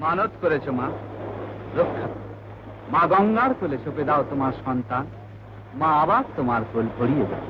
মানত করেছো মা, রক্ষা। মা গঙ্গার কোলে সঁপে দাও তোমার সন্তান, মা আবার তোমার কোল ভরিয়ে দাও।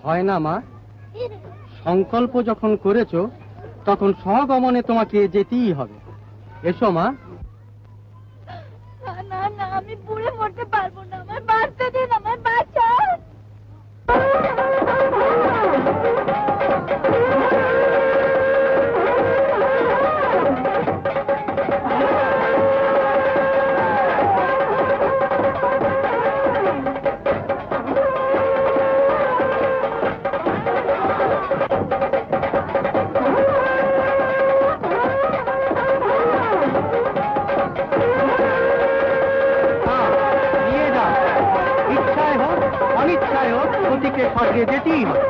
হয় না মা, সংকল্প যখন করেছো তখন সগমনে তোমাকে যেতেই হবে। এসো মা। না না, আমি পুড়ে মরতে পারবো না, আমার বাঁচতে দিন, আমার বাঁচান। সতীকে স্বর্গে যেতেই হবে।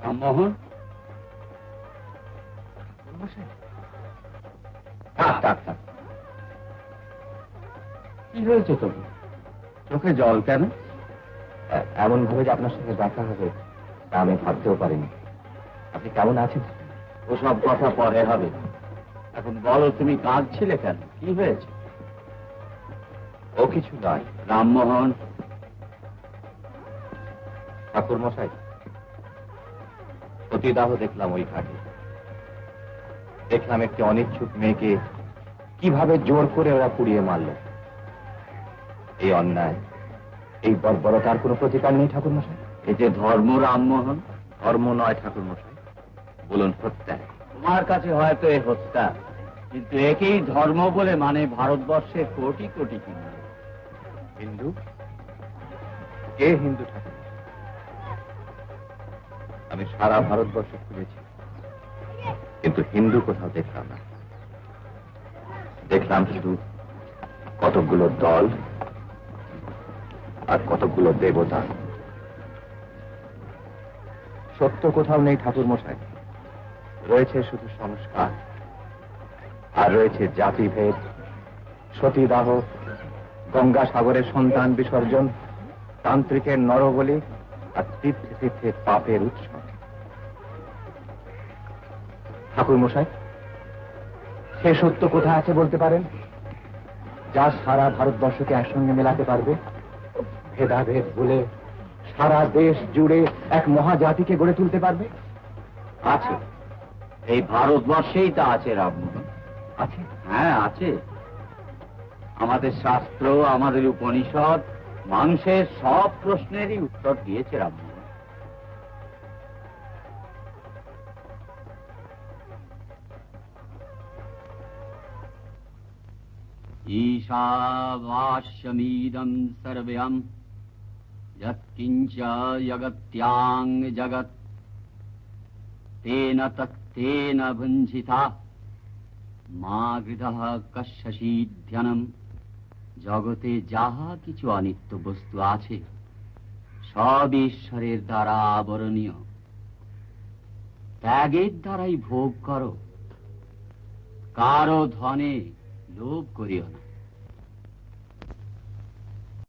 রামমোহন, থাক থাক থাক। কি হয়েছে তোর? চোখে জল কেন? এমন ভাবে যে আপনার সঙ্গে দেখা হবে তা আমি ভাবতেও পারিনি। আপনি কেমন আছেন? ওসব কথা পরে হবে। এখন বলো, তুমি কাঁদছিলে কেন? কি হয়েছে? ও কিছু নয়। রামমোহন, ঠাকুর মশাই, সতীদাহ দেখলাম ওই ঘাটে। দেখলাম একটি অনিচ্ছুক মেয়েকে কিভাবে জোর করে ওরা পুড়িয়ে মারল। এই অন্যায়, এই বর্বরতার কোনো প্রতিকার নেই ঠাকুর মশাই? এই যে ধর্ম রামমোহন। ধর্ম নয় ঠাকুর মশাই, বলুন হত্যা। তোমার কাছে হয়তো এ হত্যা, কিন্তু একেই ধর্ম বলে মানে ভারতবর্ষের কোটি কোটি হিন্দু। হিন্দু? কে হিন্দু ঠাকুর? আমি সারা ভারতবর্ষ খুঁজেছি, কিন্তু হিন্দু কোথাও দেখলাম না। দেখলাম শুধু কতকগুলো দল আর কতকগুলো দেবতা। সত্য কোথাও নেই ঠাকুর মশাই। রয়েছে শুধু সংস্কার, আর রয়েছে জাতিভেদ, সতীদাহ, গঙ্গাসাগরের সন্তান বিসর্জন, তান্ত্রিকের নরবলি, আর তীর্থে তীর্থে পাপের উৎসব। ঠাকুর মশাই, সে সত্য কোথায় আছে বলতে পারেন, যা সারা ভারতবর্ষকে একসঙ্গে মেলাতে পারবে, ভেদাভেদ ভুলে সারা দেশ জুড়ে এক মহাজাতিকে গড়ে তুলতে পারবে? আছে, এই ভারতবর্ষেই তা আছে রামমোহন। আছে? হ্যাঁ, আছে। আমাদের শাস্ত্র, আমাদের উপনিষদ মানুষের সব প্রশ্নেরই উত্তর দিয়েছে রামমোহন। ঈশাবাস্যমিদং সর্বং যৎকিঞ্চ জগত্যাং জগৎ তেন তত্তেন ভুঞ্জিতা মা গৃধঃ কস্যসিধ্যনম। জগতে যাহা কিছু অনিত্য বস্তু আছে সব ঈশ্বরের দ্বারা আবরণীয়। ত্যাগের দ্বারাই ভোগ করো, কারো ধনে লোভ করিও না।